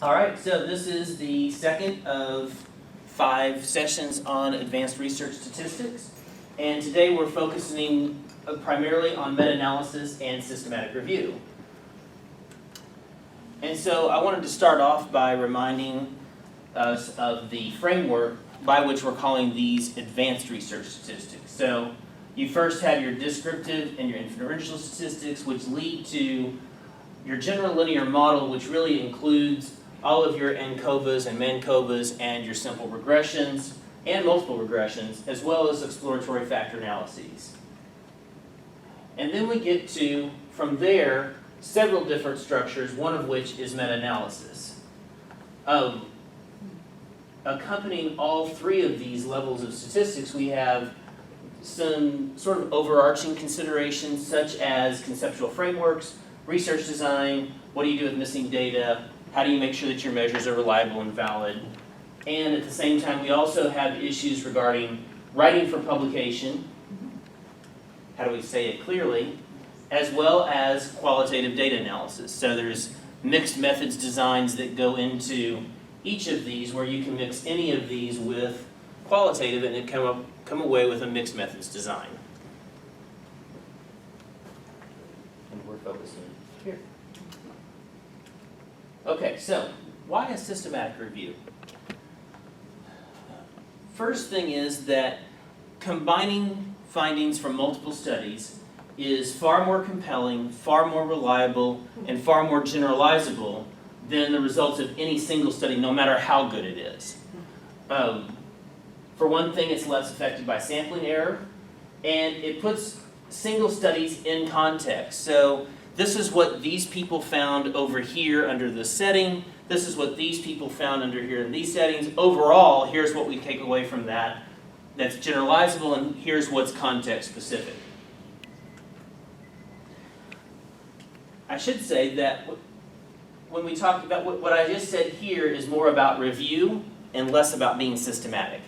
All right, so this is the second of 5 sessions on advanced research statistics, and today we're focusing primarily on meta-analysis and systematic review. And so I wanted to start off by reminding us of the framework by which we're calling these advanced research statistics. So you first have your descriptive and your inferential statistics, which lead to your general linear model, which really includes all of your ANCOVAs and MANCOVAs and your simple regressions and multiple regressions, as well as exploratory factor analyses. And then we get to, from there, several different structures, one of which is meta-analysis. Accompanying all 3 of these levels of statistics, we have some sort of overarching considerations such as conceptual frameworks, research design, what do you do with missing data, how do you make sure that your measures are reliable and valid, and at the same time we also have issues regarding writing for publication, how do we say it clearly, as well as qualitative data analysis. So there's mixed methods designs that go into each of these where you can mix any of these with qualitative and it come away with a mixed methods design. And we're focusing here. Okay, so why a systematic review? First thing is that combining findings from multiple studies is far more compelling, far more reliable, and far more generalizable than the results of any single study, no matter how good it is. For one thing, it's less affected by sampling error, and it puts single studies in context. So this is what these people found over here under this setting. This is what these people found under here in these settings. Overall, here's what we take away from that that's generalizable, and here's what's context specific. I should say that when we talk about what I just said here is more about review and less about being systematic.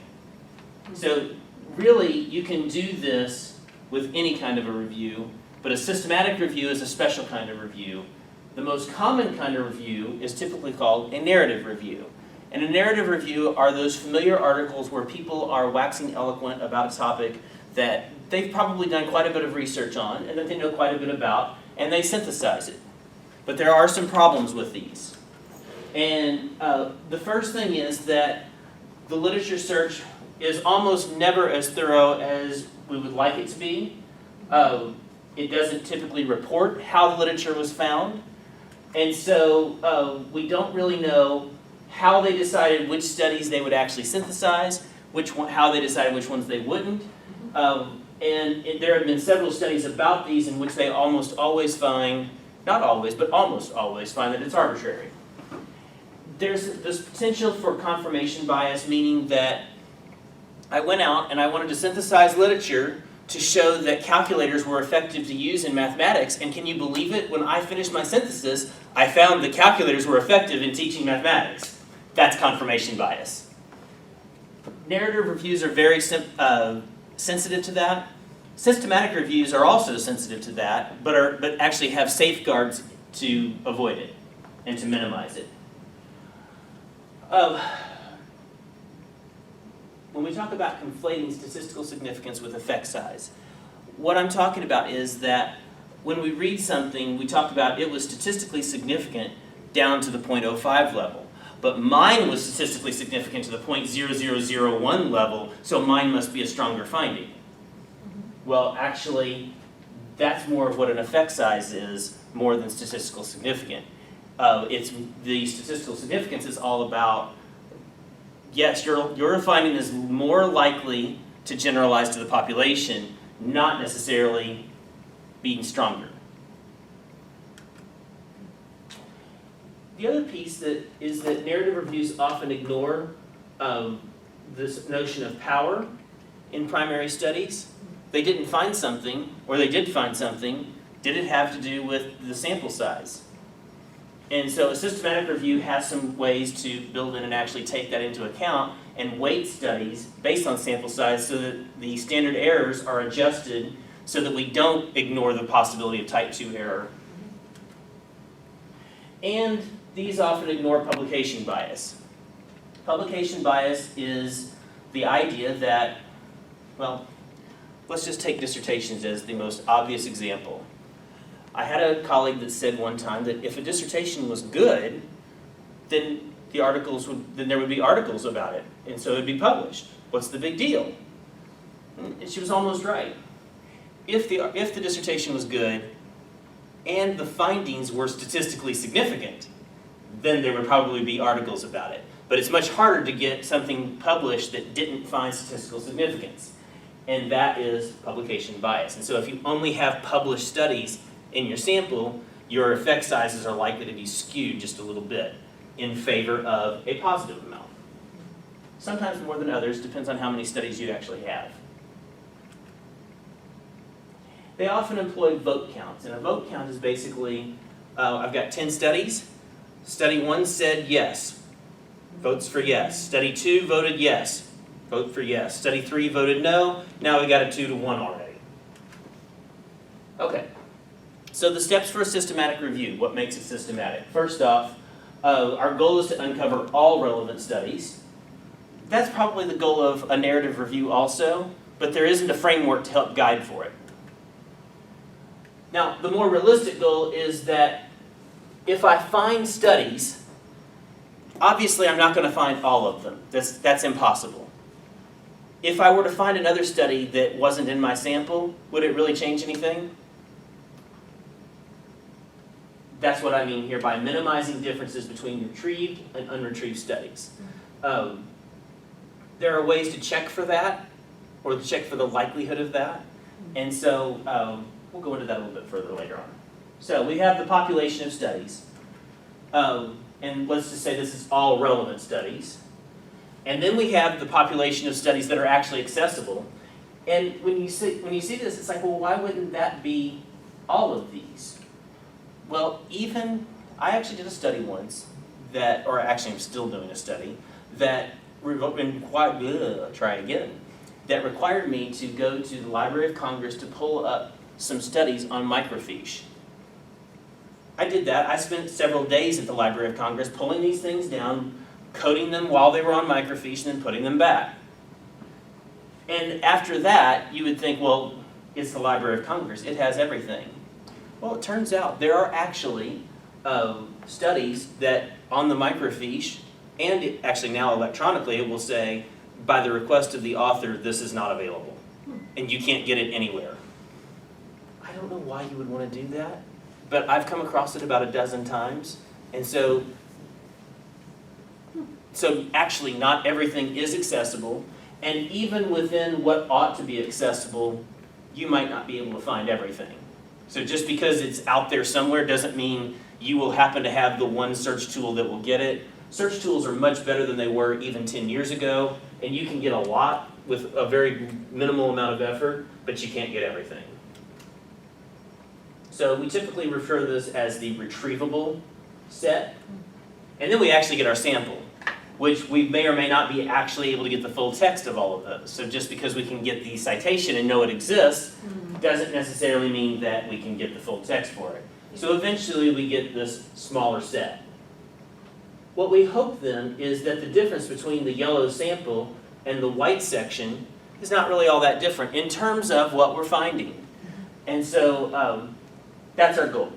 So really, you can do this with any kind of a review, but a systematic review is a special kind of review. The most common kind of review is typically called a narrative review. And a narrative review are those familiar articles where people are waxing eloquent about a topic that they've probably done quite a bit of research on and that they know quite a bit about, and they synthesize it. But there are some problems with these. And the first thing is that the literature search is almost never as thorough as we would like it to be. It doesn't typically report how the literature was found. And so we don't really know how they decided which studies they would actually synthesize, how they decided which ones they wouldn't. And there have been several studies about these in which they almost always find, not always, but almost always find that it's arbitrary. There's this potential for confirmation bias, meaning that I went out and I wanted to synthesize literature to show that calculators were effective to use in mathematics, and can you believe it? When I finished my synthesis, I found that calculators were effective in teaching mathematics. That's confirmation bias. Narrative reviews are very sensitive to that. Systematic reviews are also sensitive to that, but actually have safeguards to avoid it and to minimize it. When we talk about conflating statistical significance with effect size, what I'm talking about is that when we read something, we talk about it was statistically significant down to the 0.05 level. But mine was statistically significant to the 0.0001 level, so mine must be a stronger finding. Well, actually, that's more of what an effect size is, more than statistical significant. The statistical significance is all about, yes, your finding is more likely to generalize to the population, not necessarily being stronger. The other piece is that narrative reviews often ignore this notion of power in primary studies. They didn't find something, or they did find something, did it have to do with the sample size? And so a systematic review has some ways to build in and actually take that into account and weight studies based on sample size so that the standard errors are adjusted so that we don't ignore the possibility of type 2 error. And these often ignore publication bias. Publication bias is the idea that, well, let's just take dissertations as the most obvious example. I had a colleague that said one time that if a dissertation was good, then there would be articles about it, and so it would be published. What's the big deal? And she was almost right. If the dissertation was good and the findings were statistically significant, then there would probably be articles about it. But it's much harder to get something published that didn't find statistical significance, and that is publication bias. And so if you only have published studies in your sample, your effect sizes are likely to be skewed just a little bit in favor of a positive amount. Sometimes more than others, depends on how many studies you actually have. They often employ vote counts, and a vote count is basically, I've got 10 studies. Study 1 said yes, votes for yes. Study 2 voted yes, vote for yes. Study 3 voted no, now we got a 2-1 already. Okay, so the steps for a systematic review, what makes it systematic? First off, our goal is to uncover all relevant studies. That's probably the goal of a narrative review also, but there isn't a framework to help guide for it. Now, the more realistic goal is that if I find studies, obviously I'm not going to find all of them. That's impossible. If I were to find another study that wasn't in my sample, would it really change anything? That's what I mean here by minimizing differences between retrieved and unretrieved studies. There are ways to check for that, or to check for the likelihood of that, and so we'll go into that a little bit further later on. So we have the population of studies, and let's just say this is all relevant studies. And then we have the population of studies that are actually accessible. And when you see this, it's like, well, why wouldn't that be all of these? Well, I actually did a study once that, or actually I'm still doing a study, that required me to go to the Library of Congress to pull up some studies on microfiche. I did that. I spent several days at the Library of Congress pulling these things down, coding them while they were on microfiche, and then putting them back. And after that, you would think, well, it's the Library of Congress. It has everything. Well, it turns out there are actually studies that on the microfiche, and actually now electronically, it will say, by the request of the author, this is not available. And you can't get it anywhere. I don't know why you would want to do that, but I've come across it about a dozen times. And so actually not everything is accessible, and even within what ought to be accessible, you might not be able to find everything. So just because it's out there somewhere doesn't mean you will happen to have the one search tool that will get it. Search tools are much better than they were even 10 years ago, and you can get a lot with a very minimal amount of effort, but you can't get everything. So we typically refer to this as the retrievable set, and then we actually get our sample, which we may or may not be actually able to get the full text of all of those. So just because we can get the citation and know it exists, doesn't necessarily mean that we can get the full text for it. So eventually we get this smaller set. What we hope then is that the difference between the yellow sample and the white section is not really all that different in terms of what we're finding. And so that's our goal.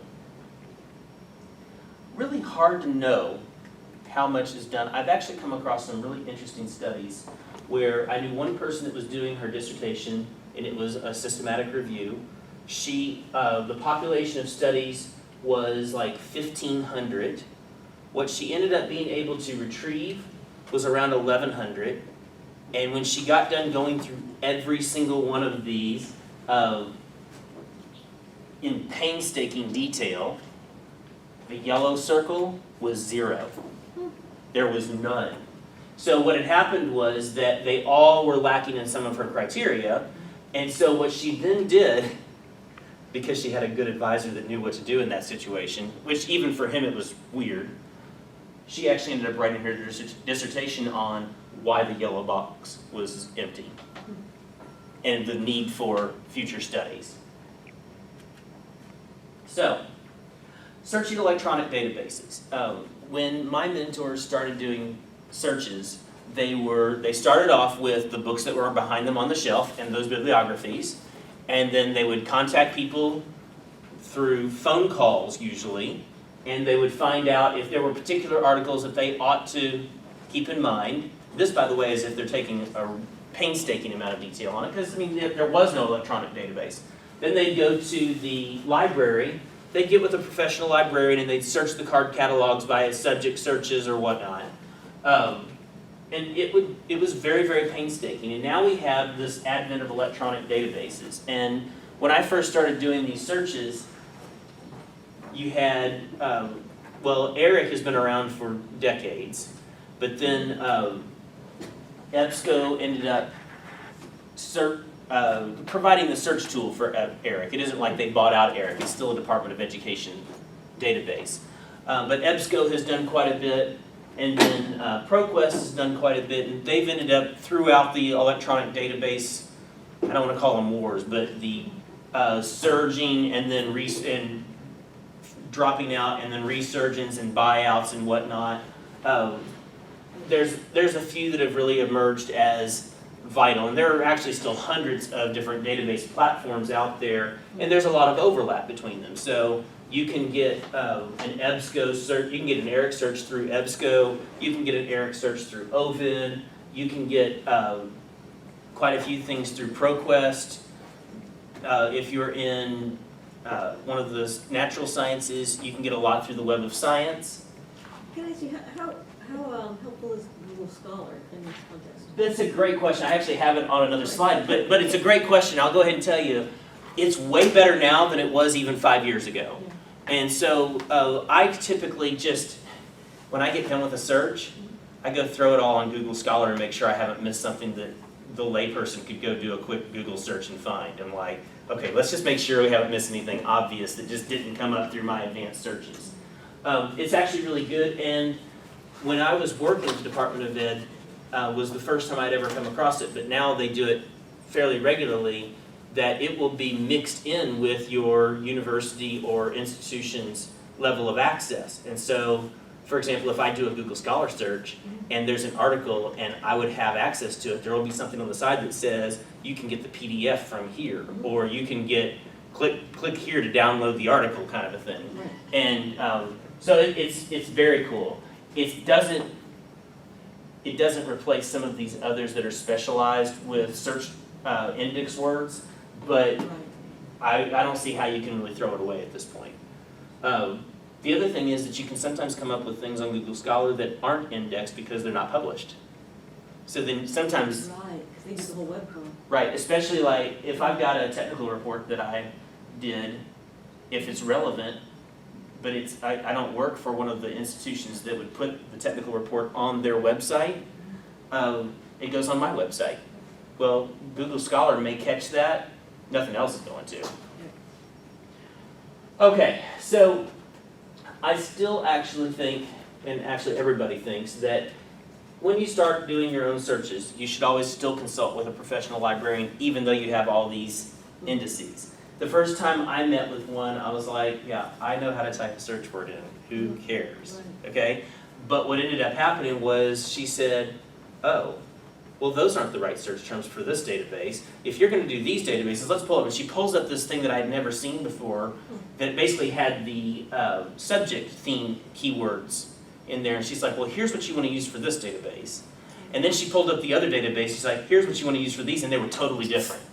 Really hard to know how much is done. I've actually come across some really interesting studies where I knew one person that was doing her dissertation, and it was a systematic review. The population of studies was like 1,500. What she ended up being able to retrieve was around 1,100. And when she got done going through every single one of these in painstaking detail, the yellow circle was 0. There was none. So what had happened was that they all were lacking in some of her criteria, and so what she then did, because she had a good advisor that knew what to do in that situation, which even for him it was weird, she actually ended up writing her dissertation on why the yellow box was empty and the need for future studies. So, searching electronic databases. when my mentors started doing searches, they started off with the books that were behind them on the shelf and those bibliographies, and then they would contact people through phone calls usually, and they would find out if there were particular articles that they ought to keep in mind. This, by the way, is if they're taking a painstaking amount of detail on it, because I mean there was no electronic database. Then they'd go to the library. They'd get with a professional librarian and they'd search the card catalogs by subject searches or whatnot. And it was very, very painstaking. And now we have this advent of electronic databases. And when I first started doing these searches, you had, well, Eric has been around for decades, but then EBSCO ended up providing the search tool for Eric. It isn't like they bought out Eric. It's still a Department of Education database. But EBSCO has done quite a bit, and then ProQuest has done quite a bit, and they've ended up throughout the electronic database, I don't want to call them wars, but the surging and then dropping out and then resurgence and buyouts and whatnot. There's a few that have really emerged as vital, and there are actually still hundreds of different database platforms out there, and there's a lot of overlap between them. So you can get an EBSCO search, you can get an Eric search through EBSCO, you can get an Eric search through Ovid, you can get quite a few things through ProQuest. If you're in one of the natural sciences, you can get a lot through the Web of Science. Can I ask you, how helpful is Google Scholar in this context? That's a great question. I actually have it on another slide, but it's a great question. I'll go ahead and tell you, it's way better now than it was even 5 years ago. Yeah. And so I typically just, when I get done with a search, I go throw it all on Google Scholar and make sure I haven't missed something that the layperson could go do a quick Google search and find. I'm like, okay, let's just make sure we haven't missed anything obvious that just didn't come up through my advanced searches. It's actually really good, and when I was working at the Department of Ed, was the first time I'd ever come across it, but now they do it fairly regularly, that it will be mixed in with your university or institution's level of access. And so, for example, if I do a Google Scholar search and there's an article and I would have access to it, there will be something on the side that says you can get the PDF from here, or you can get click here to download the article, kind of a thing. And so it's very cool. It doesn't replace some of these others that are specialized with search index words, but I don't see how you can really throw it away at this point. The other thing is that you can sometimes come up with things on Google Scholar that aren't indexed because they're not published. So then sometimes... Right, because they do the whole web crawl. Right, especially like if I've got a technical report that I did, if it's relevant, but I don't work for one of the institutions that would put the technical report on their website, it goes on my website. Well, Google Scholar may catch that, nothing else is going to. Okay, so I still actually think, and actually everybody thinks, that when you start doing your own searches, you should always still consult with a professional librarian, even though you have all these indices. The first time I met with one, I was like, yeah, I know how to type a search word in. Who cares? Okay? But what ended up happening was she said, oh, well, those aren't the right search terms for this database. If you're going to do these databases, let's pull up. And she pulls up this thing that I'd never seen before that basically had the subject theme keywords in there. And she's like, well, here's what you want to use for this database. And then she pulled up the other database. She's like, here's what you want to use for these. And they were totally different.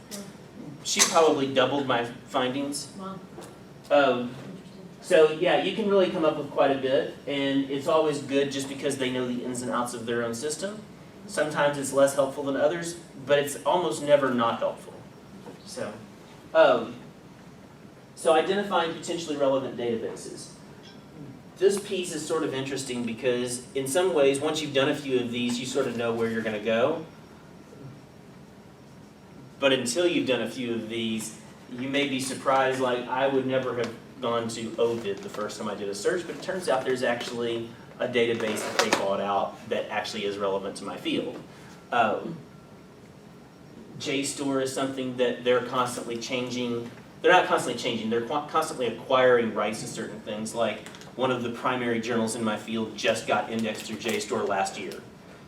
She probably doubled my findings. Wow. So yeah, you can really come up with quite a bit, and it's always good just because they know the ins and outs of their own system. Sometimes it's less helpful than others, but it's almost never not helpful. So identifying potentially relevant databases. This piece is sort of interesting because in some ways, once you've done a few of these, you sort of know where you're going to go. But until you've done a few of these, you may be surprised, like I would never have gone to Ovid the first time I did a search, but it turns out there's actually a database that they bought out that actually is relevant to my field. JSTOR is something that they're constantly changing. They're not constantly changing, they're constantly acquiring rights to certain things. Like one of the primary journals in my field just got indexed through JSTOR last year.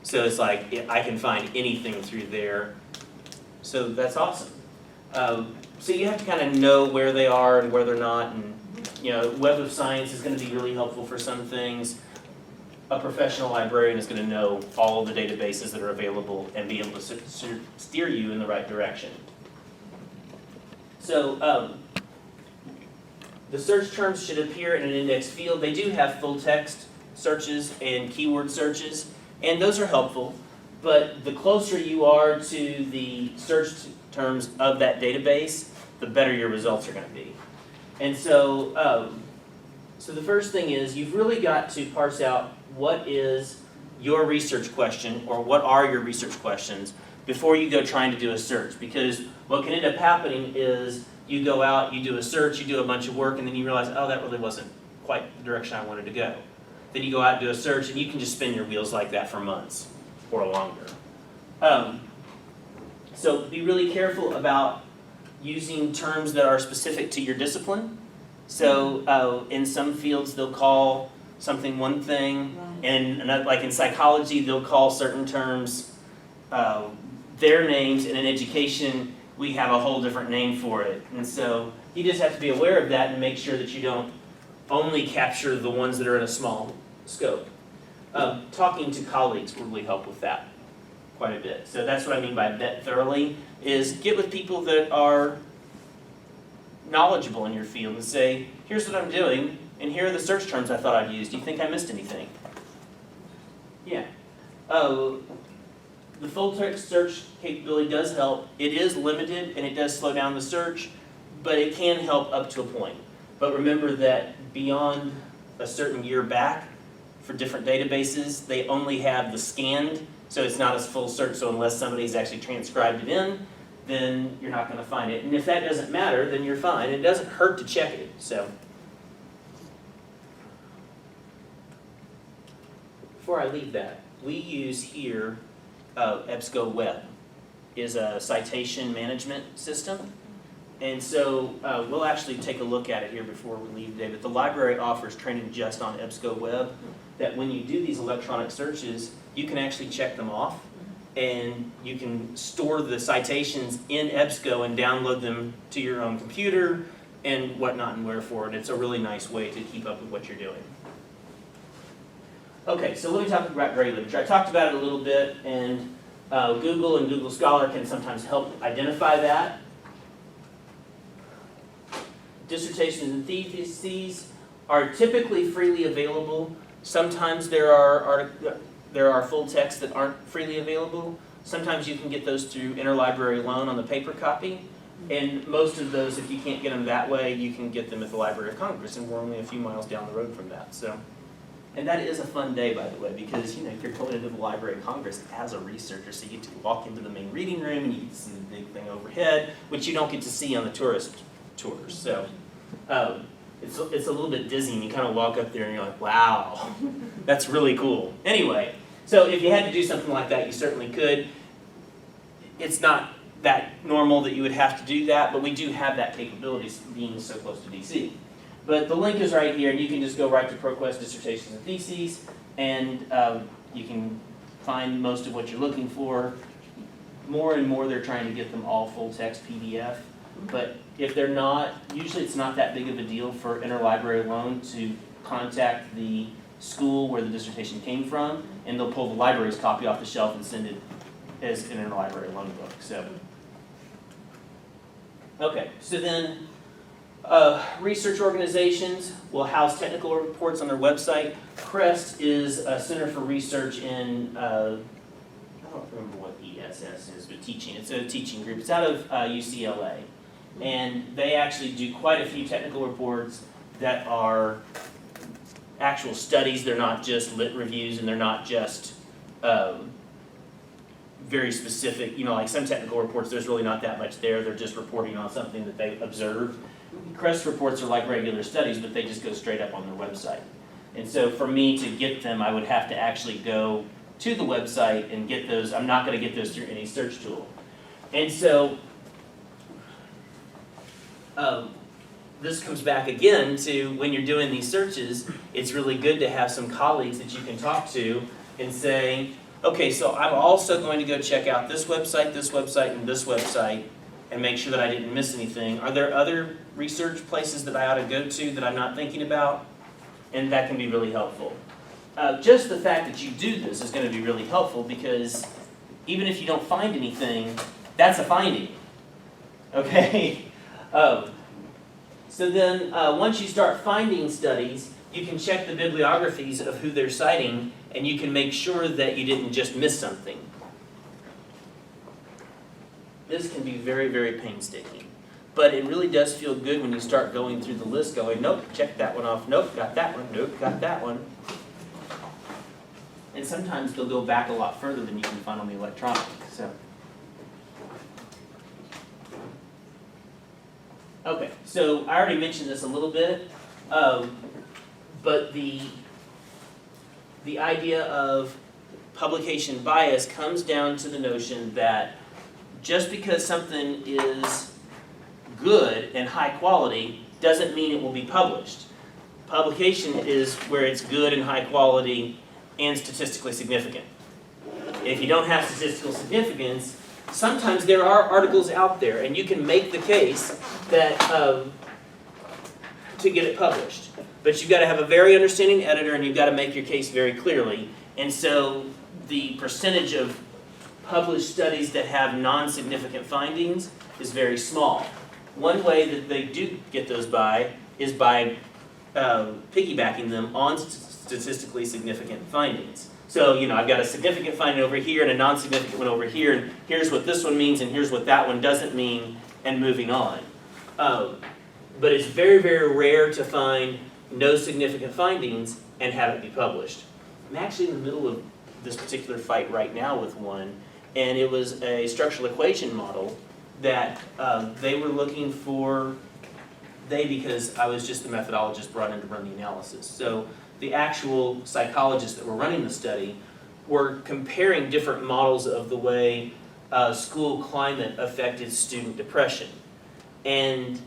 So it's like, I can find anything through there. So that's awesome. So you have to kind of know where they are and where they're not, and Web of Science is going to be really helpful for some things. A professional librarian is going to know all of the databases that are available and be able to steer you in the right direction. So the search terms should appear in an indexed field. They do have full text searches and keyword searches, and those are helpful. But the closer you are to the search terms of that database, the better your results are going to be. And so, so the first thing is you've really got to parse out what is your research question, or what are your research questions, before you go trying to do a search. Because what can end up happening is you go out, you do a search, you do a bunch of work, and then you realize, oh, that really wasn't quite the direction I wanted to go. Then you go out and do a search, and you can just spin your wheels like that for months or longer. So be really careful about using terms that are specific to your discipline. So in some fields they'll call something one thing, and like in psychology they'll call certain terms their names, and in education we have a whole different name for it. And so you just have to be aware of that and make sure that you don't only capture the ones that are in a small scope. Talking to colleagues will really help with that quite a bit. So that's what I mean by vet thoroughly, is get with people that are knowledgeable in your field and say, here's what I'm doing, and here are the search terms I thought I'd use. Do you think I missed anything? Yeah. The full text search capability does help. It is limited and it does slow down the search, but it can help up to a point. But remember that beyond a certain year back, for different databases, they only have the scanned, so it's not as full search. So unless somebody's actually transcribed it in, then you're not going to find it. And if that doesn't matter, then you're fine. It doesn't hurt to check it. So before I leave that, we use here EBSCO Web is a citation management system. And so we'll actually take a look at it here before we leave today. But the library offers training just on EBSCO Web, that when you do these electronic searches, you can actually check them off. And you can store the citations in EBSCO and download them to your own computer and whatnot and wherefore. And it's a really nice way to keep up with what you're doing. Okay, so let me talk about grade literature. I talked about it a little bit, and Google and Google Scholar can sometimes help identify that. Dissertations and theses are typically freely available. Sometimes there are full texts that aren't freely available. Sometimes you can get those through interlibrary loan on the paper copy. And most of those, if you can't get them that way, you can get them at the Library of Congress, and we're only a few miles down the road from that. So, and that is a fun day, by the way, because you're going into the Library of Congress as a researcher, so you get to walk into the main reading room and you get to see the big thing overhead, which you don't get to see on the tourist tours. So it's a little bit dizzying. You kind of walk up there and you're like, wow, that's really cool. Anyway, so if you had to do something like that, you certainly could. It's not that normal that you would have to do that, but we do have that capability being so close to DC. But the link is right here, and you can just go right to ProQuest Dissertations and Theses, and you can find most of what you're looking for. More and more they're trying to get them all full text PDF, but if they're not, usually it's not that big of a deal for interlibrary loan to contact the school where the dissertation came from, and they'll pull the library's copy off the shelf and send it as an interlibrary loan book. So, okay, so then research organizations will house technical reports on their website. CREST is a Center for Research in, I don't remember what ESS is, but teaching. It's a teaching group. It's out of UCLA. And they actually do quite a few technical reports that are actual studies. They're not just lit reviews, and they're not just very specific. Like some technical reports, there's really not that much there. They're just reporting on something that they observed. CREST reports are like regular studies, but they just go straight up on their website. And so for me to get them, I would have to actually go to the website and get those. I'm not going to get those through any search tool. And so this comes back again to when you're doing these searches, it's really good to have some colleagues that you can talk to and say, okay, so I'm also going to go check out this website, and this website, and make sure that I didn't miss anything. Are there other research places that I ought to go to that I'm not thinking about? And that can be really helpful. Just the fact that you do this is going to be really helpful, because even if you don't find anything, that's a finding. Okay? So then, once you start finding studies, you can check the bibliographies of who they're citing, and you can make sure that you didn't just miss something. This can be very, very painstaking. But it really does feel good when you start going through the list, going, nope, check that one off, nope, got that one, nope, got that one. And sometimes they'll go back a lot further than you can find on the electronic. So. Okay, so I already mentioned this a little bit, but the idea of publication bias comes down to the notion that just because something is good and high quality doesn't mean it will be published. Publication is where it's good and high quality and statistically significant. If you don't have statistical significance, sometimes there are articles out there, and you can make the case that to get it published. But you've got to have a very understanding editor, and you've got to make your case very clearly. And so the percentage of published studies that have non-significant findings is very small. One way that they do get those by is by piggybacking them on statistically significant findings. So, I've got a significant finding over here and a non-significant one over here, and here's what this one means and here's what that one doesn't mean, and moving on. But it's very, very rare to find no significant findings and have it be published. I'm actually in the middle of this particular fight right now with one, and it was a structural equation model that they were looking for, because I was just the methodologist brought in to run the analysis. So the actual psychologists that were running the study were comparing different models of the way school climate affected student depression. And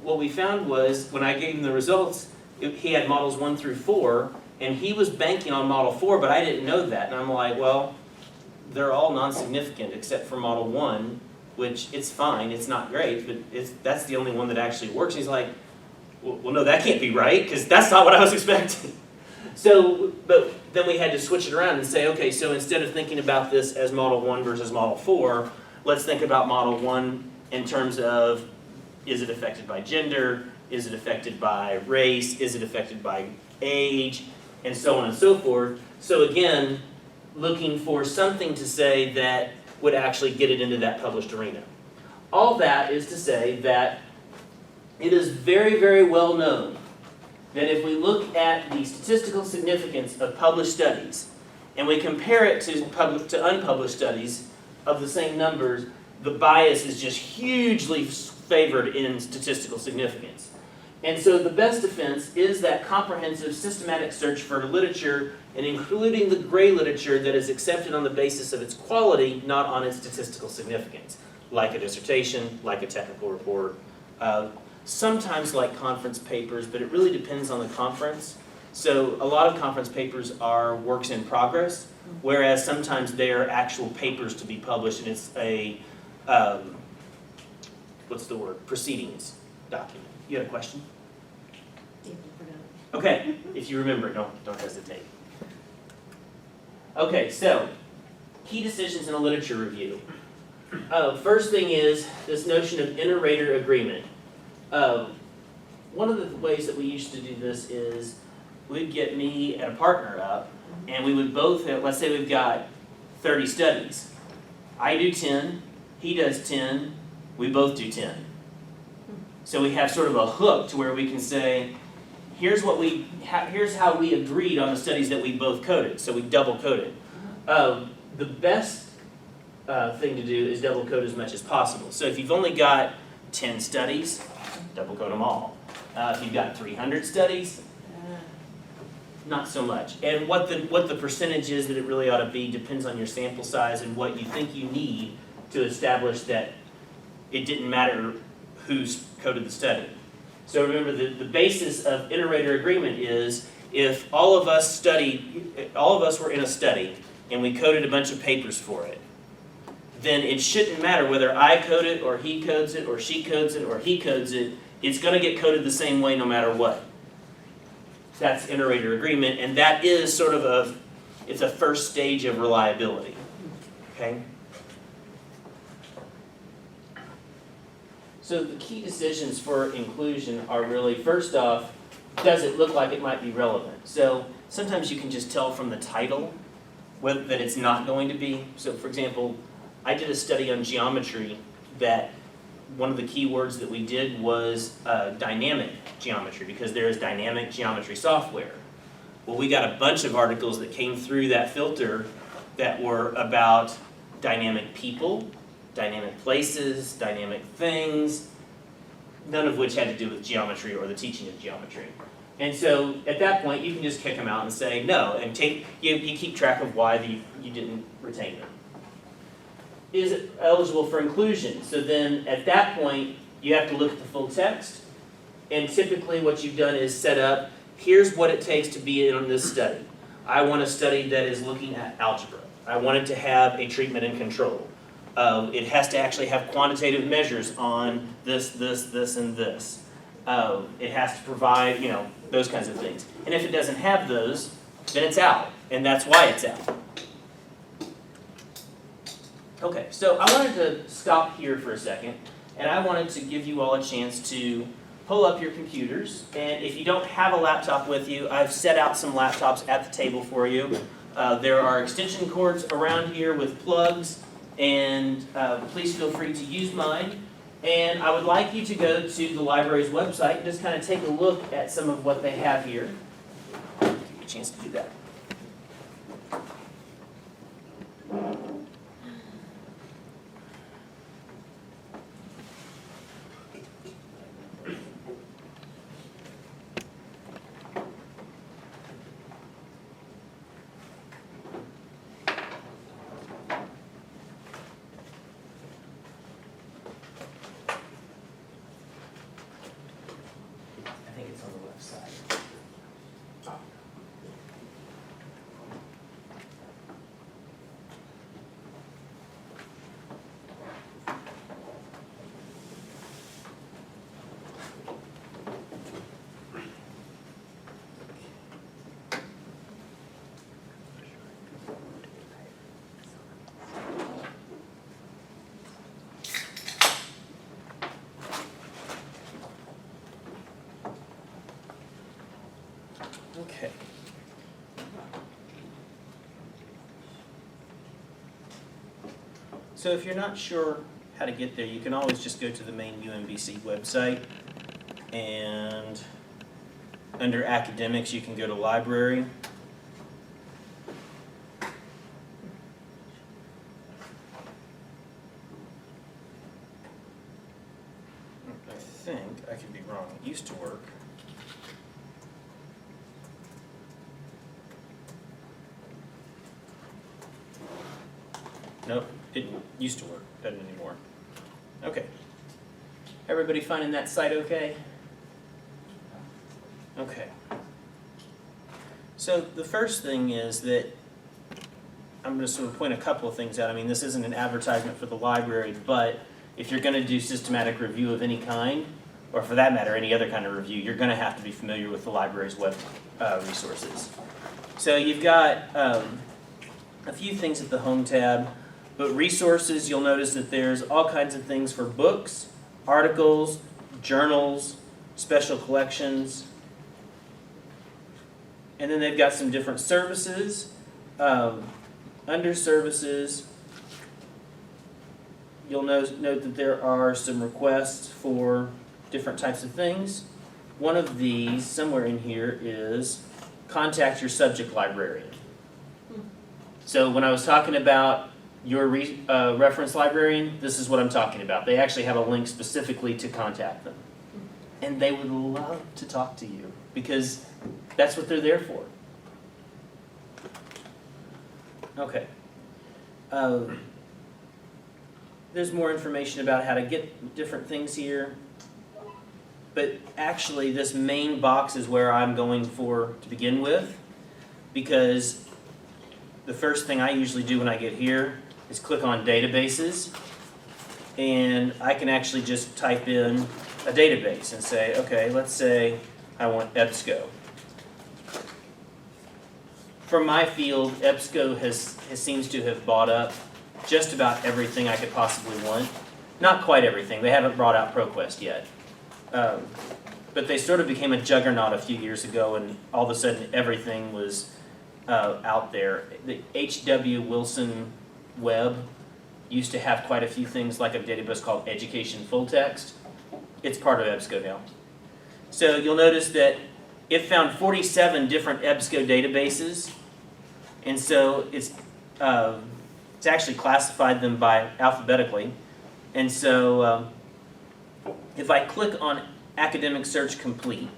what we found was, when I gave him the results, he had models 1 through 4, and he was banking on model 4, but I didn't know that. And I'm like, well, they're all non-significant except for model 1, which it's fine, it's not great, but that's the only one that actually works. And he's like, well, no, that can't be right, because that's not what I was expecting. So, but then we had to switch it around and say, okay, so instead of thinking about this as model 1 versus model 4, let's think about model 1 in terms of, is it affected by gender, is it affected by race, is it affected by age, and so on and so forth. So again, looking for something to say that would actually get it into that published arena. All that is to say that it is very, very well known that if we look at the statistical significance of published studies and we compare it to unpublished studies of the same numbers, the bias is just hugely favored in statistical significance. And so the best defense is that comprehensive systematic search for literature, and including the gray literature that is accepted on the basis of its quality, not on its statistical significance, like a dissertation, like a technical report, sometimes like conference papers, but it really depends on the conference. So a lot of conference papers are works in progress, whereas sometimes they are actual papers to be published, and it's a, proceedings document. You had a question? Yeah, I forgot. Okay, if you remember it, don't hesitate. Okay, so, key decisions in a literature review. First thing is this notion of inter-rater agreement. One of the ways that we used to do this is we'd get me and a partner up, and we would both have, let's say we've got 30 studies. I do 10, he does 10, we both do 10. So we have sort of a hook to where we can say, here's how we agreed on the studies that we both coded. So we double coded. The best thing to do is double code as much as possible. So if you've only got 10 studies, double code them all. If you've got 300 studies, not so much. And what the percentage is that it really ought to be depends on your sample size and what you think you need to establish that it didn't matter who's coded the study. So remember, the basis of inter-rater agreement is if all of us were in a study and we coded a bunch of papers for it, then it shouldn't matter whether I code it or he codes it or she codes it or he codes it. It's going to get coded the same way no matter what. That's inter-rater agreement, and that is sort of it's a first stage of reliability. Okay? So the key decisions for inclusion are really, first off, does it look like it might be relevant? So sometimes you can just tell from the title that it's not going to be. So for example, I did a study on geometry that one of the key words that we did was dynamic geometry, because there is dynamic geometry software. Well, we got a bunch of articles that came through that filter that were about dynamic people, dynamic places, dynamic things, none of which had to do with geometry or the teaching of geometry. And so at that point, you can just kick them out and say no, and you keep track of why you didn't retain them. Is it eligible for inclusion? So then at that point, you have to look at the full text, and typically what you've done is set up, here's what it takes to be in this study. I want a study that is looking at algebra. I want it to have a treatment and control. It has to actually have quantitative measures on this, and this. It has to provide, those kinds of things. And if it doesn't have those, then it's out, and that's why it's out. Okay, so I wanted to stop here for a second, and I wanted to give you all a chance to pull up your computers, and if you don't have a laptop with you, I've set out some laptops at the table for you. There are extension cords around here with plugs, and please feel free to use mine. And I would like you to go to the library's website and just kind of take a look at some of what they have here. Give you a chance to do that. I think it's on the left side. Okay. So if you're not sure how to get there, you can always just go to the main UMBC website, and under academics you can go to library. I think, I could be wrong, it used to work. Nope, it used to work, doesn't anymore. Okay. Everybody finding that site okay? Okay. So the first thing is that I'm going to sort of point a couple of things out. I mean, this isn't an advertisement for the library, but if you're going to do systematic review of any kind, or for that matter, any other kind of review, you're going to have to be familiar with the library's web resources. So you've got a few things at the Home tab. But resources, you'll notice that there's all kinds of things for books, articles, journals, special collections. And then they've got some different services. Under services, you'll note that there are some requests for different types of things. One of these, somewhere in here, is contact your subject librarian. So when I was talking about your reference librarian, this is what I'm talking about. They actually have a link specifically to contact them. And they would love to talk to you, because that's what they're there for. Okay. There's more information about how to get different things here. but actually this main box is where I'm going for to begin with, because the first thing I usually do when I get here is click on databases, and I can actually just type in a database and say, okay, let's say I want EBSCO. For my field, EBSCO seems to have bought up just about everything I could possibly want. Not quite everything. They haven't brought out ProQuest yet. But they sort of became a juggernaut a few years ago, and all of a sudden everything was out there. The H.W. Wilson Web used to have quite a few things, like a database called Education Full Text. It's part of EBSCO now. So you'll notice that it found 47 different EBSCO databases, and so it's actually classified them by alphabetically. And so if I click on Academic Search Complete,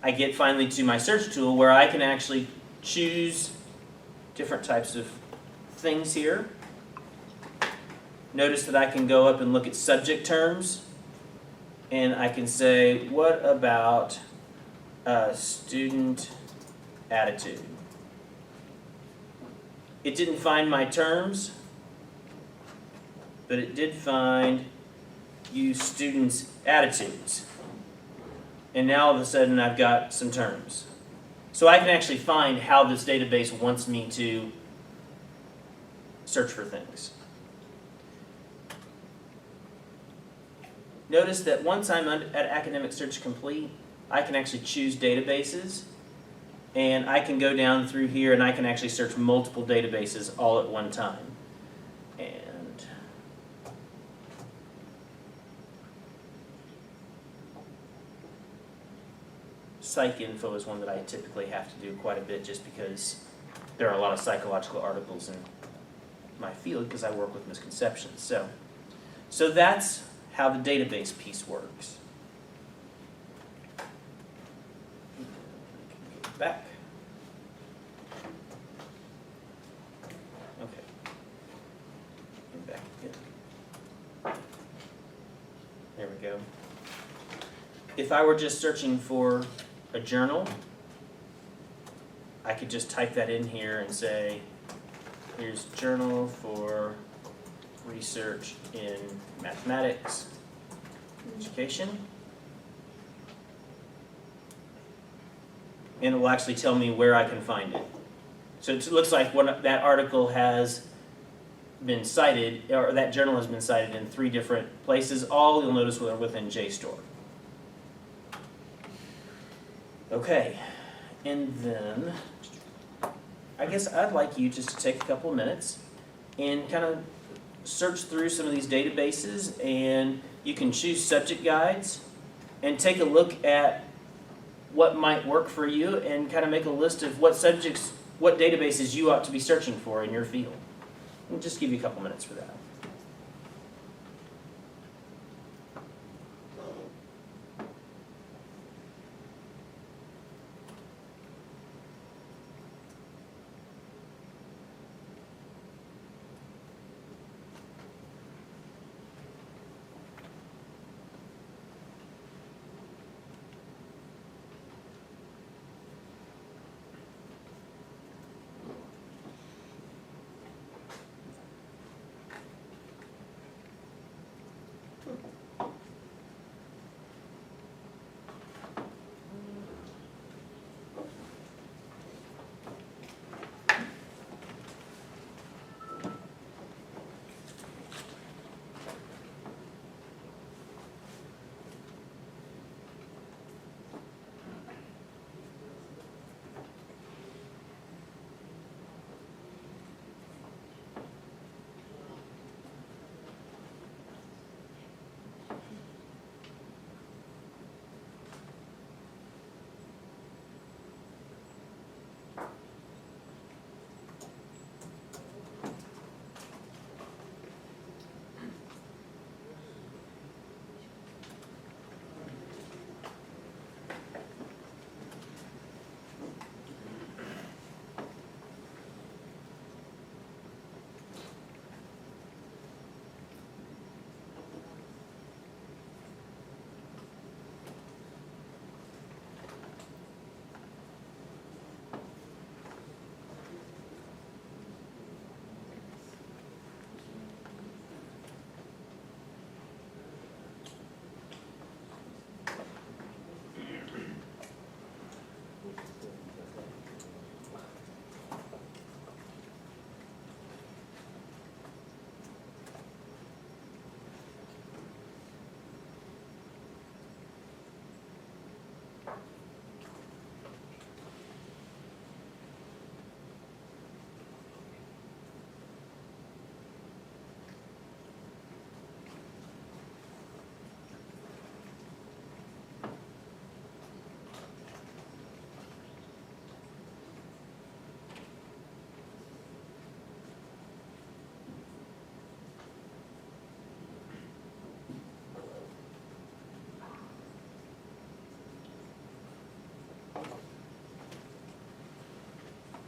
I get finally to my search tool where I can actually choose different types of things here. Notice that I can go up and look at subject terms, and I can say, what about student attitude? It didn't find my terms, but it did find you students' attitudes. And now all of a sudden I've got some terms. So I can actually find how this database wants me to search for things. Notice that once I'm at Academic Search Complete, I can actually choose databases, and I can go down through here and I can actually search multiple databases all at one time. And PsycInfo is one that I typically have to do quite a bit, just because there are a lot of psychological articles in my field because I work with misconceptions. So that's how the database piece works. Back. Okay. And back again. There we go. If I were just searching for a journal, I could just type that in here and say, here's journal for research in mathematics education. And it will actually tell me where I can find it. So it looks like that article has been cited, or that journal has been cited in 3 different places. All you'll notice are within JSTOR. Okay, and then I guess I'd like you just to take a couple of minutes and kind of search through some of these databases, and you can choose subject guides and take a look at what might work for you and kind of make a list of what subjects, what databases you ought to be searching for in your field. I'll just give you a couple minutes for that.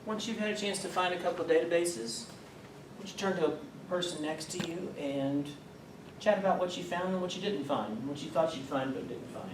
once you've had a chance to find a couple of databases, would you turn to a person next to you and chat about what you found and what you didn't find, and what you thought you'd find but didn't find.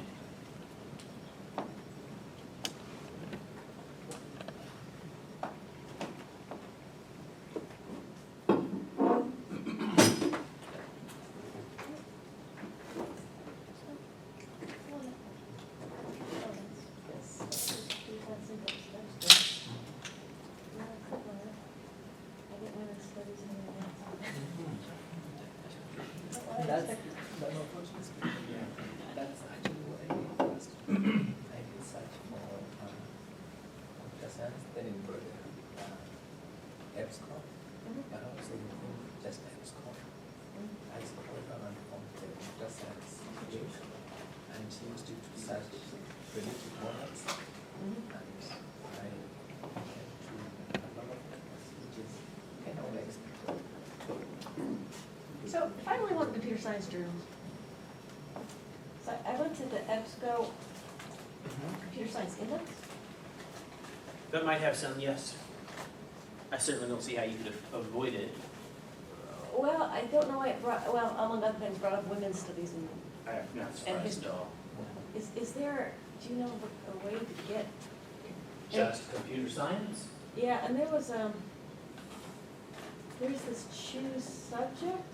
That's actually what I did first. I did search for computer science, then in EBSCO, but also within just EBSCO. I scrolled around from the computer science page and used it to search related products. And I came to a lot of papers, which is kind of unexpected. So I only want computer science journals. So I went to the EBSCO Computer Science Index. That might have some, yes. I certainly don't see how you could avoid it. Well, I don't know why it brought, well, among other things, brought up women's studies and I'm not surprised at all. is there, do you know a way to get? Just computer science? Yeah, and there was, there's this choose subject.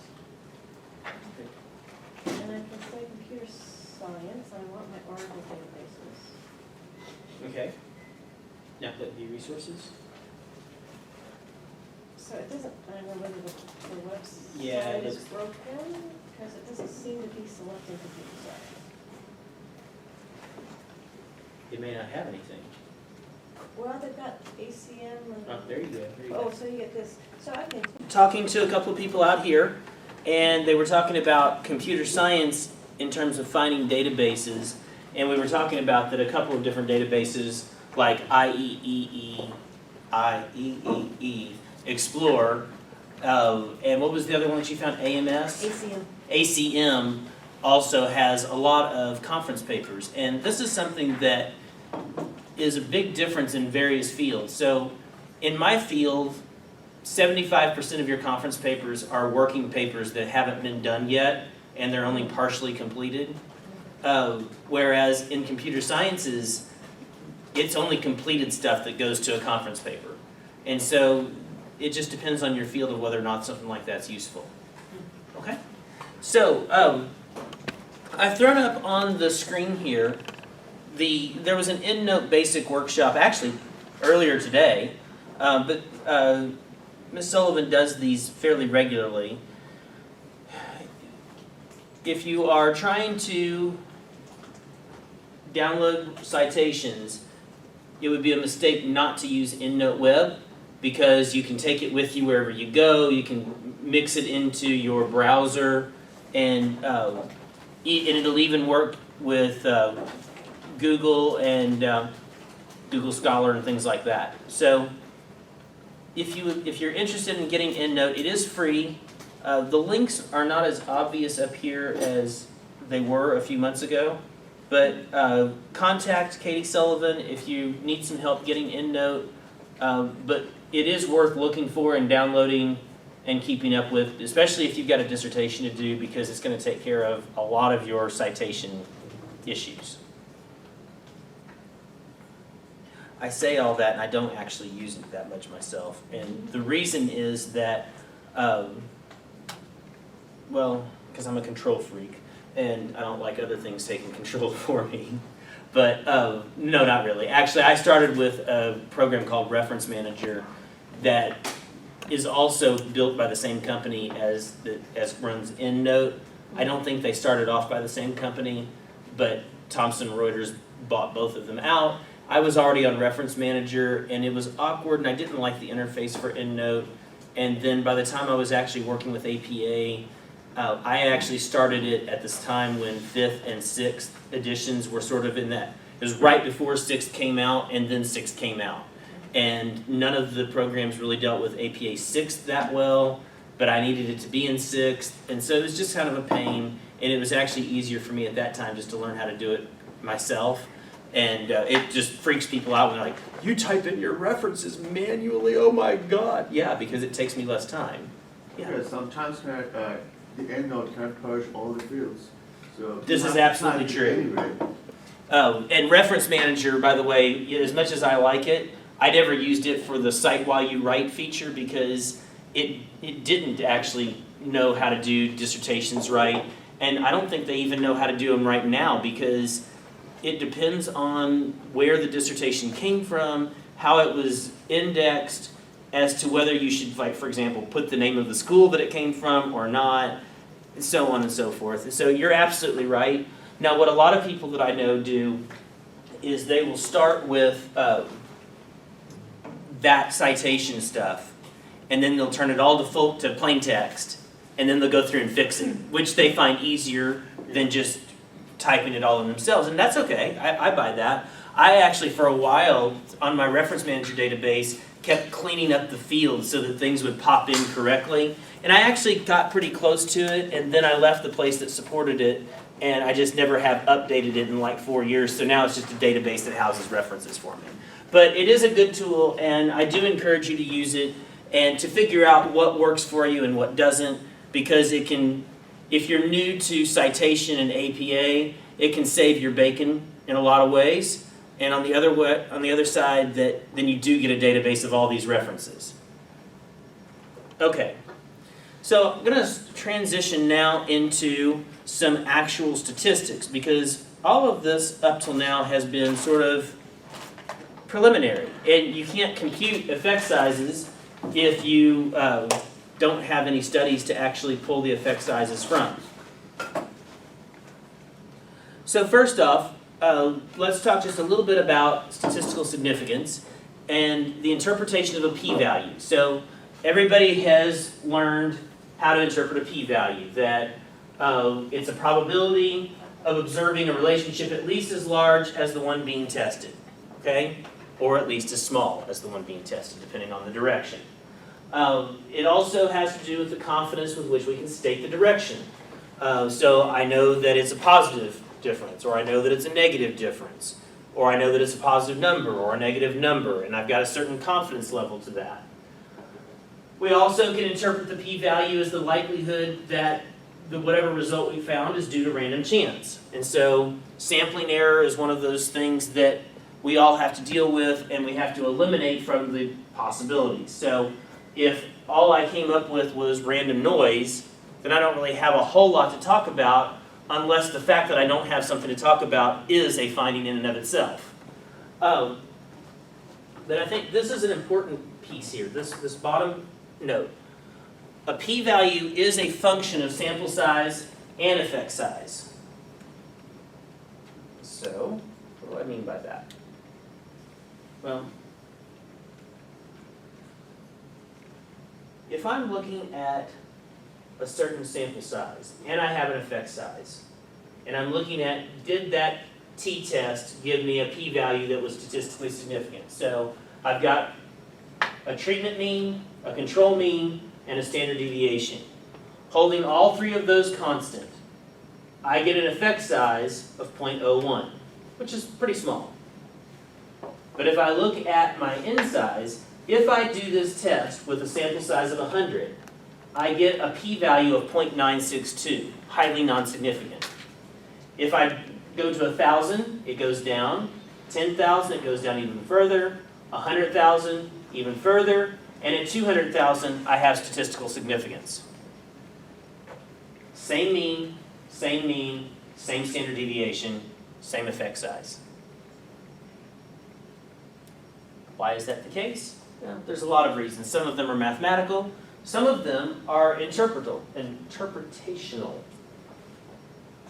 And I can say computer science, I want my Oracle databases. Okay. Now, that'd be resources? So it doesn't, I don't know whether the website Yeah, is that's- broken, because it doesn't seem to be selecting computer science. It may not have anything. Well, they've got ACM and. Oh, there you go, there you Oh, go. so you get this, so I can. Talking to a couple of people out here, and they were talking about computer science in terms of finding databases, and we were talking about that a couple of different databases like IEEE, Explore, and what was the other one that you found, AMS? ACM. ACM also has a lot of conference papers, and this is something that is a big difference in various fields. So in my field, 75% of your conference papers are working papers that haven't been done yet, and they're only partially completed. Whereas in computer sciences, it's only completed stuff that goes to a conference paper. And so it just depends on your field of whether or not something like that's useful. Okay? So I've thrown up on the screen here, there was an EndNote basic workshop actually earlier today, but Ms. Sullivan does these fairly regularly. If you are trying to download citations, it would be a mistake not to use EndNote Web because you can take it with you wherever you go, you can mix it into your browser, and it'll even work with Google and Google Scholar and things like that. So if you're interested in getting EndNote, it is free. The links are not as obvious up here as they were a few months ago, but contact Katie Sullivan if you need some help getting EndNote. But it is worth looking for and downloading and keeping up with, especially if you've got a dissertation to do, because it's going to take care of a lot of your citation issues. I say all that and I don't actually use it that much myself. And the reason is that, well, because I'm a control freak and I don't like other things taking control for me. But no, not really. Actually, I started with a program called Reference Manager that is also built by the same company as runs EndNote. I don't think they started off by the same company, but Thomson Reuters bought both of them out. I was already on Reference Manager, and it was awkward, and I didn't like the interface for EndNote. And then by the time I was actually working with APA, I actually started it at this time when 5th and 6th editions were sort of in that. It was right before 6th came out, and then 6th came out. And none of the programs really dealt with APA 6th that well, but I needed it to be in 6th, and so it was just kind of a pain, and it was actually easier for me at that time just to learn how to do it myself. And it just freaks people out when they're like, you type in your references manually, oh my God. Yeah, because it takes me less time. Yeah. Because sometimes the EndNote can't purge all the fields. So This you is have to absolutely type it true. Anyway. And Reference Manager, by the way, as much as I like it, I never used it for the Cite While You Write feature because it didn't actually know how to do dissertations right. And I don't think they even know how to do them right now because it depends on where the dissertation came from, how it was indexed, as to whether you should, like, for example, put the name of the school that it came from or not, and so on and so forth. And so you're absolutely right. Now, what a lot of people that I know do is they will start with that citation stuff, and then they'll turn it all to plain text, and then they'll go through and fix it, which they find easier than just typing it all in themselves, and that's okay. I buy that. I actually, for a while, on my Reference Manager database, kept cleaning up the fields so that things would pop in correctly, and I actually got pretty close to it, and then I left the place that supported it, and I just never have updated it in like 4 years, so now it's just a database that houses references for me. But it is a good tool, and I do encourage you to use it and to figure out what works for you and what doesn't, because it can, if you're new to citation and APA, it can save your bacon in a lot of ways. And on the other side, then you do get a database of all these references. Okay, so I'm going to transition now into some actual statistics because all of this up till now has been sort of preliminary, and you can't compute effect sizes if you don't have any studies to actually pull the effect sizes from. So first off, let's talk just a little bit about statistical significance and the interpretation of a p-value. So everybody has learned how to interpret a p-value, that it's a probability of observing a relationship at least as large as the one being tested, okay? Or at least as small as the one being tested, depending on the direction. It also has to do with the confidence with which we can state the direction. So I know that it's a positive difference, or I know that it's a negative difference, or I know that it's a positive number or a negative number, and I've got a certain confidence level to that. We also can interpret the p-value as the likelihood that whatever result we found is due to random chance. And so sampling error is one of those things that we all have to deal with and we have to eliminate from the possibilities. So if all I came up with was random noise, then I don't really have a whole lot to talk about unless the fact that I don't have something to talk about is a finding in and of itself. But I think this is an important piece here, this bottom note. A p-value is a function of sample size and effect size. So, what do I mean by that? Well, if I'm looking at a certain sample size, and I have an effect size, and I'm looking at, did that t-test give me a p-value that was statistically significant? So, I've got a treatment mean, a control mean, and a standard deviation. Holding all three of those constant, I get an effect size of 0.01, which is pretty small. But if I look at my n size, if I do this test with a sample size of 100, I get a p-value of 0.962, highly non-significant. If I go to 1,000, it goes down. 10,000, it goes down even further. 100,000, even further. And at 200,000, I have statistical significance. Same mean, same standard deviation, same effect size. Why is that the case? Well, there's a lot of reasons. Some of them are mathematical. Some of them are interpretational.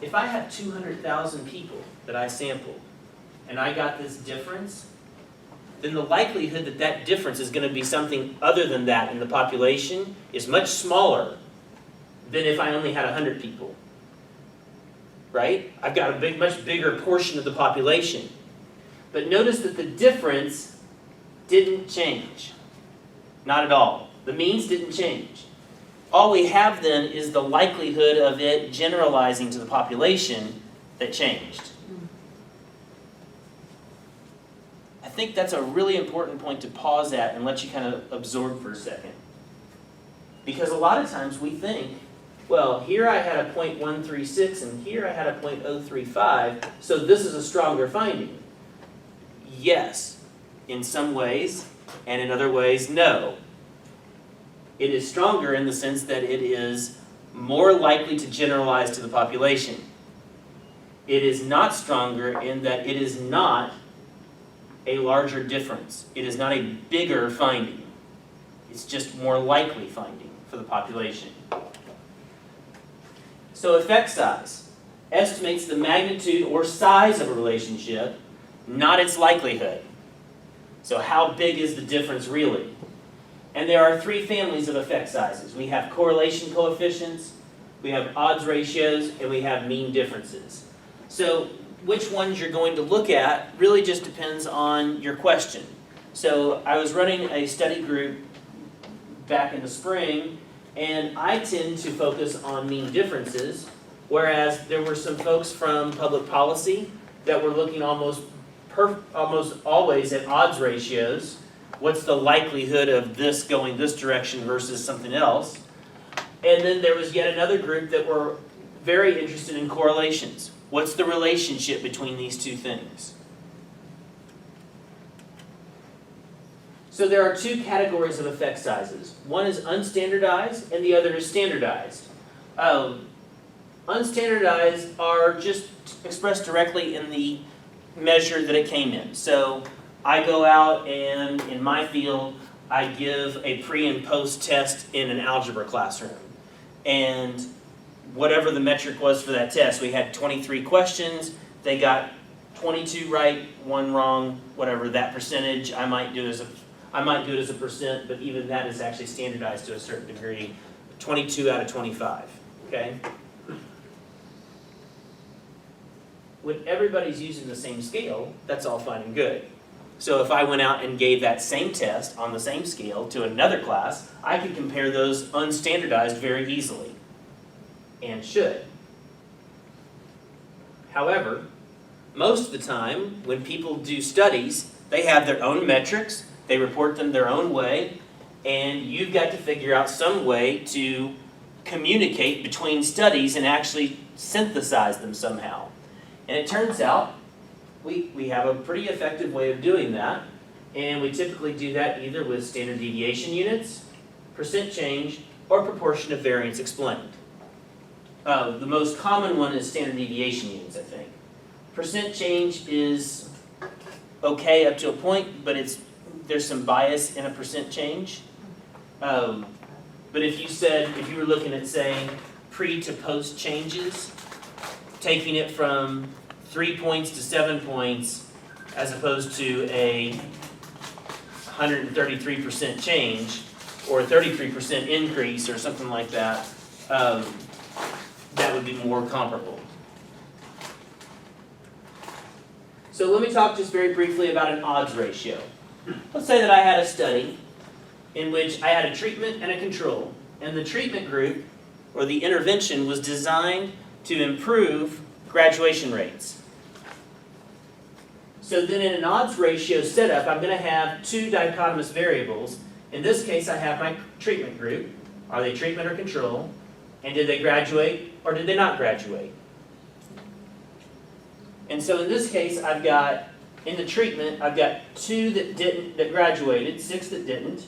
If I have 200,000 people that I sampled, and I got this difference, then the likelihood that that difference is going to be something other than that in the population is much smaller than if I only had 100 people. Right? I've got a much bigger portion of the population. But notice that the difference didn't change. Not at all. The means didn't change. All we have then is the likelihood of it generalizing to the population that changed. think that's a really important point to pause at and let you kind of absorb for a second. Because a lot of times we think, well, here I had a .136 and here I had a .035, so this is a stronger finding. Yes, in some ways, and in other ways, no. It is stronger in the sense that it is more likely to generalize to the population. It is not stronger in that it is not a larger difference. It is not a bigger finding. It's just more likely finding for the population. So effect size estimates the magnitude or size of a relationship, not its likelihood. So how big is the difference really? And there are three families of effect sizes. We have correlation coefficients, we have odds ratios, and we have mean differences. So which ones you're going to look at really just depends on your question. So I was running a study group back in the spring, and I tend to focus on mean differences, whereas there were some folks from public policy that were looking almost always at odds ratios. What's the likelihood of this going this direction versus something else? And then there was yet another group that were very interested in correlations. What's the relationship between these two things? So there are two categories of effect sizes. One is unstandardized and the other is standardized. Unstandardized are just expressed directly in the measure that it came in. So I go out and in my field, I give a pre and post test in an algebra classroom. And whatever the metric was for that test, we had 23 questions. They got 22 right, 1 wrong, whatever that percentage. I might do it as a percent, but even that is actually standardized to a certain degree. 22 out of 25, okay? When everybody's using the same scale, that's all fine and good. So if I went out and gave that same test on the same scale to another class, I could compare those unstandardized very easily, and should. However, most of the time, when people do studies, they have their own metrics, they report them their own way, and you've got to figure out some way to communicate between studies and actually synthesize them somehow. And it turns out we have a pretty effective way of doing that, and we typically do that either with standard deviation units, percent change, or proportion of variance explained. The most common one is standard deviation units, I think. Percent change is okay up to a point, but there's some bias in a percent change. But if you were looking at, say, pre to post changes, taking it from 3 points to 7 points, as opposed to a 133% change, or a 33% increase, or something like that, that would be more comparable. So let me talk just very briefly about an odds ratio. Let's say that I had a study in which I had a treatment and a control, and the treatment group, or the intervention, was designed to improve graduation rates. So then in an odds ratio setup, I'm going to have two dichotomous variables. In this case, I have my treatment group. Are they treatment or control? And did they graduate or did they not graduate? And so in this case, I've got, in the treatment, I've got 2 that graduated, 6 that didn't.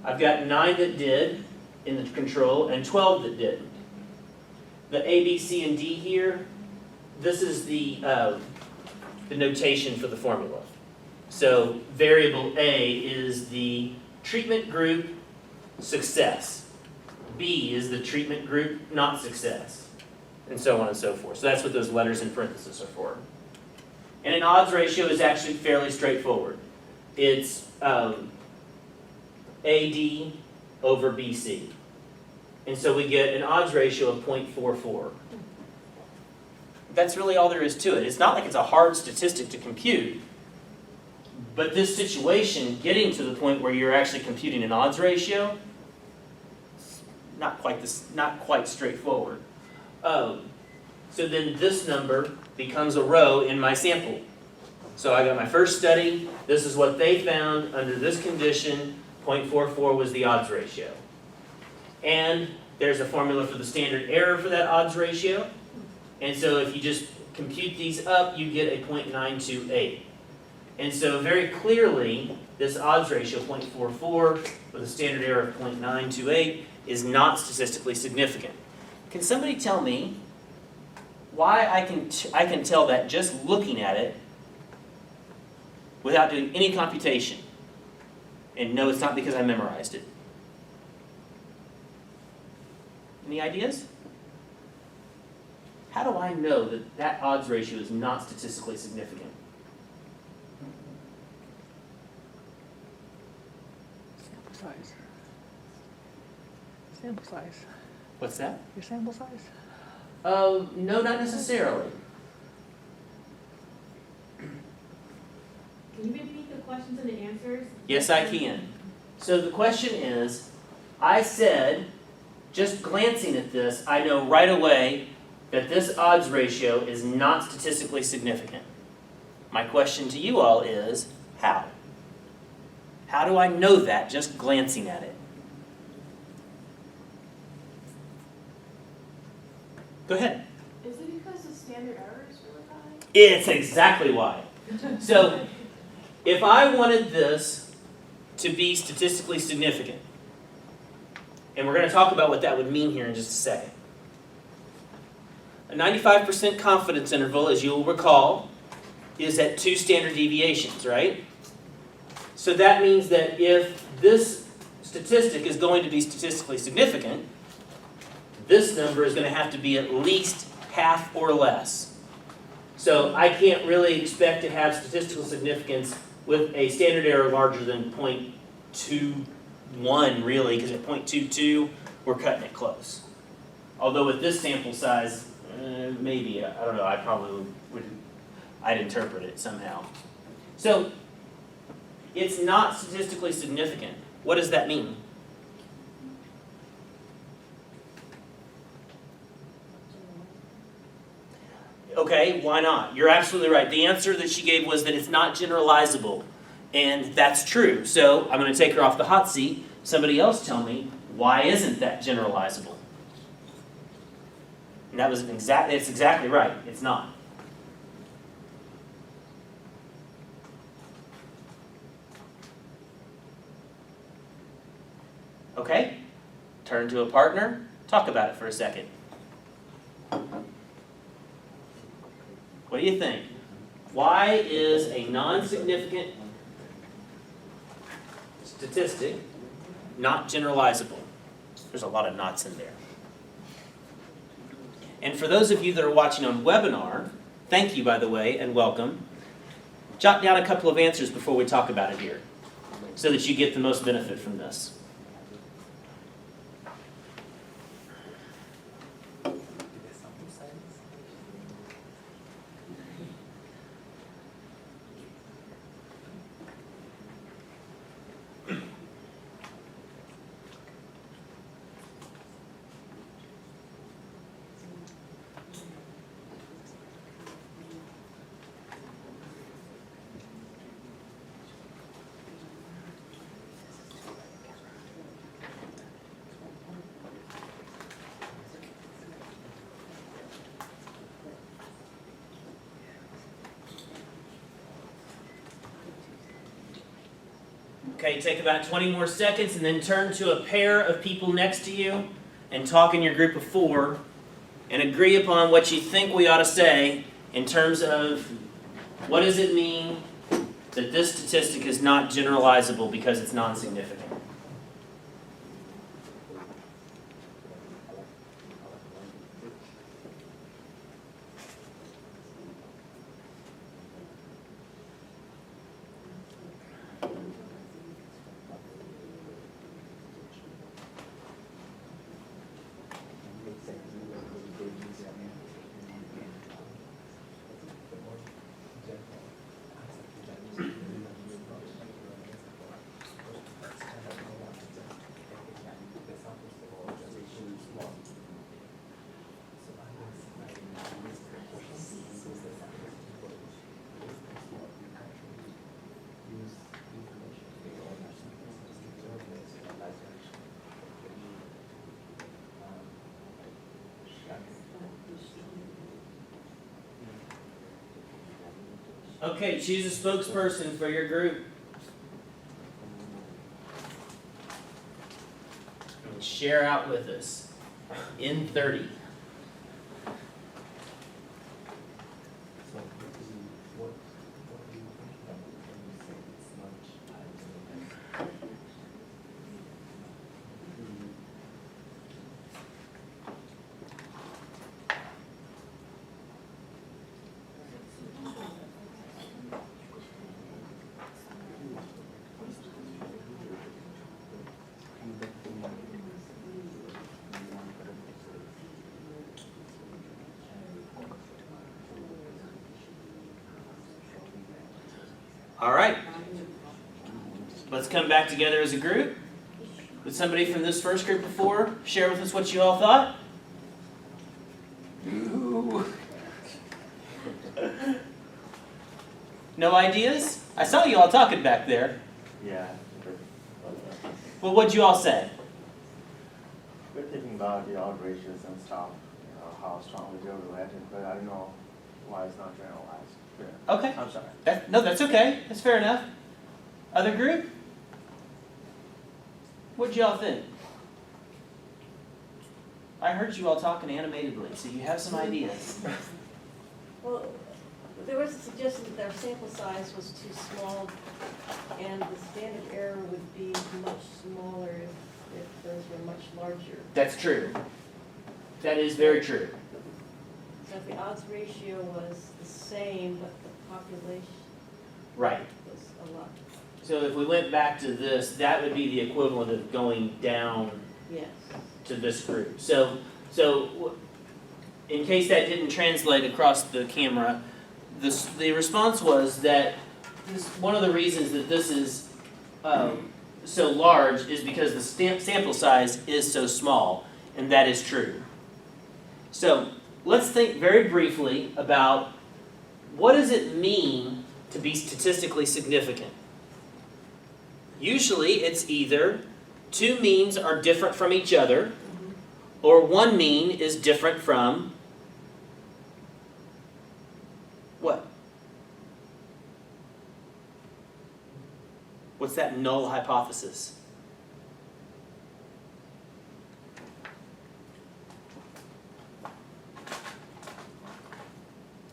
I've got 9 that did in the control and 12 that didn't. The A, B, C, and D here, this is the notation for the formula. So variable A is the treatment group success. B is the treatment group not success. And so on and so forth. So that's what those letters in parentheses are for. And an odds ratio is actually fairly straightforward. It's AD over BC. And so we get an odds ratio of 0.44. That's really all there is to it. It's not like it's a hard statistic to compute, but this situation, getting to the point where you're actually computing an odds ratio, not quite straightforward. So then this number becomes a row in my sample. So I got my first study. This is what they found under this condition. 0.44 was the odds ratio. And there's a formula for the standard error for that odds ratio. And so if you just compute these up, you get a 0.928. And so very clearly, this odds ratio, 0.44, with a standard error of 0.928, is not statistically significant. Can somebody tell me why I can tell that just looking at it without doing any computation? And no, it's not because I memorized it. Any ideas? How do I know that that odds ratio is not statistically significant? Size. Sample size. What's that? Your sample size? No, not necessarily. Can you repeat the questions and the answers? Yes, I can. So the question is, I said, just glancing at this, I know right away that this odds ratio is not statistically significant. My question to you all is, how? How do I know that just glancing at it? Go ahead. Is it because the standard error is really high? It's exactly why. So, if I wanted this to be statistically significant, and we're going to talk about what that would mean here in just a second. A 95% confidence interval, as you'll recall, is at 2 standard deviations, right? So that means that if this statistic is going to be statistically significant, this number is going to have to be at least half or less. So I can't really expect to have statistical significance with a standard error larger than 0.21 really, because at 0.22 we're cutting it close. Although with this sample size, maybe, I don't know, I probably I'd interpret it somehow. So it's not statistically significant. What does that mean? Okay, why not? You're absolutely right. The answer that she gave was that it's not generalizable. And that's true. So I'm going to take her off the hot seat. Somebody else tell me, why isn't that generalizable? And that was it's exactly right. It's not. Okay? Turn to a partner. Talk about it for a second. What do you think? Why is a non-significant statistic not generalizable? There's a lot of knots in there. And for those of you that are watching on webinar, thank you, by the way, and welcome. Jot down a couple of answers before we talk about it here, so that you get the most benefit from this. Okay, take about 20 more seconds and then turn to a pair of people next to you and talk in your group of 4 and agree upon what you think we ought to say in terms of what does it mean that this statistic is not generalizable because it's non-significant. Okay, choose a spokesperson for your group. And share out with us in 30. So, what do you think about it when you say it's much higher than that? All right. Let's come back together as a group. Would somebody from this first group before share with us what you all thought? Ooh. No ideas? I saw you all talking back there. Yeah. Well, what'd you all say? We're thinking about the odd ratios and stuff, how strongly they're related, but I don't know why it's not generalized. Yeah. Okay. I'm sorry. No, that's okay. That's fair enough. Other group? What'd y'all think? I heard you all talking animatedly, so you have some ideas. Well, there was a suggestion that their sample size was too small, and the standard error would be much smaller if those were much larger. That's true. That is very true. So if the odds ratio was the same, but the population Right. was a lot, So if we went back to this, that would be the equivalent of going down yes. to this group. So in case that didn't translate across the camera, the response was that one of the reasons that this is so large is because the sample size is so small, and that is true. So let's think very briefly about what does it mean to be statistically significant. Usually it's either two means are different from each other, or one mean is different from what? What's that null hypothesis?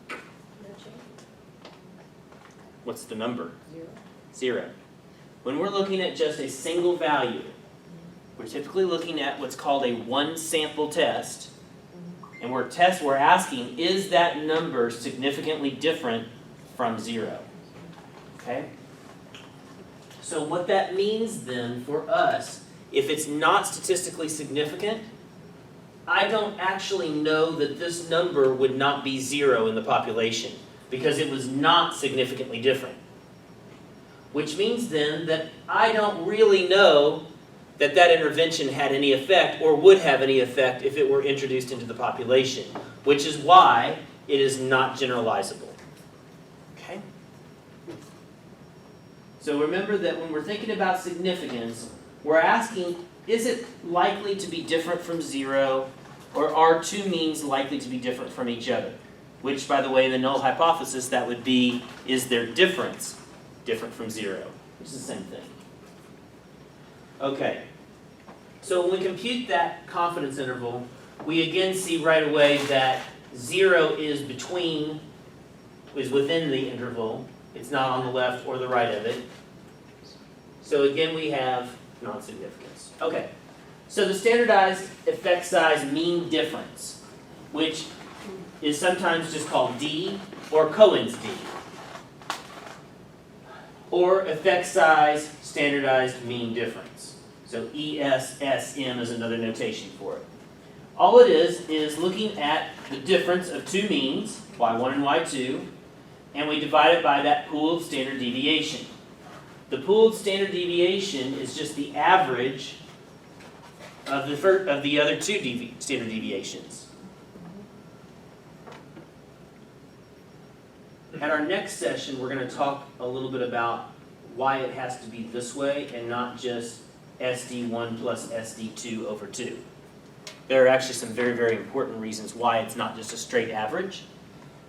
No change? What's the number? 0. 0. When we're looking at just a single value, we're typically looking at what's called a one-sample test. And we're asking, is that number significantly different from 0? Okay? So what that means then for us, if it's not statistically significant, I don't actually know that this number would not be 0 in the population because it was not significantly different. Which means then that I don't really know that that intervention had any effect or would have any effect if it were introduced into the population, which is why it is not generalizable. Okay? So remember that when we're thinking about significance, we're asking, is it likely to be different from 0, or are two means likely to be different from each other? Which, by the way, in the null hypothesis, that would be, is their difference different from 0? Which is the same thing. Okay, so when we compute that confidence interval, we again see right away that 0 is within the interval. It's not on the left or the right of it. So again, we have non-significance. Okay, so the standardized effect size mean difference, which is sometimes just called D or Cohen's D. Or effect size standardized mean difference. So ESSM is another notation for it. All it is looking at the difference of two means, y1 and y2, and we divide it by that pooled standard deviation. The pooled standard deviation is just the average of the other two standard deviations. At our next session, we're going to talk a little bit about why it has to be this way and not just SD1 plus SD2 over 2. There are actually some very, very important reasons why it's not just a straight average,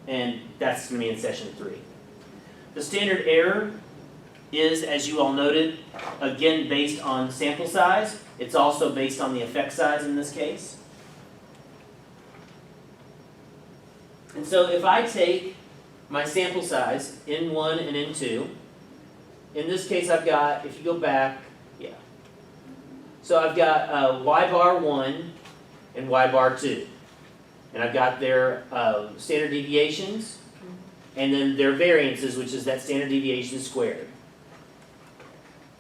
and that's going to be in session 3. The standard error is, as you all noted, again based on sample size. It's also based on the effect size in this case. And so if I take my sample size, N1 and N2, in this case I've got, if you go back, yeah. So I've got Y bar 1 and Y bar 2. And I've got their standard deviations, and then their variances, which is that standard deviation squared.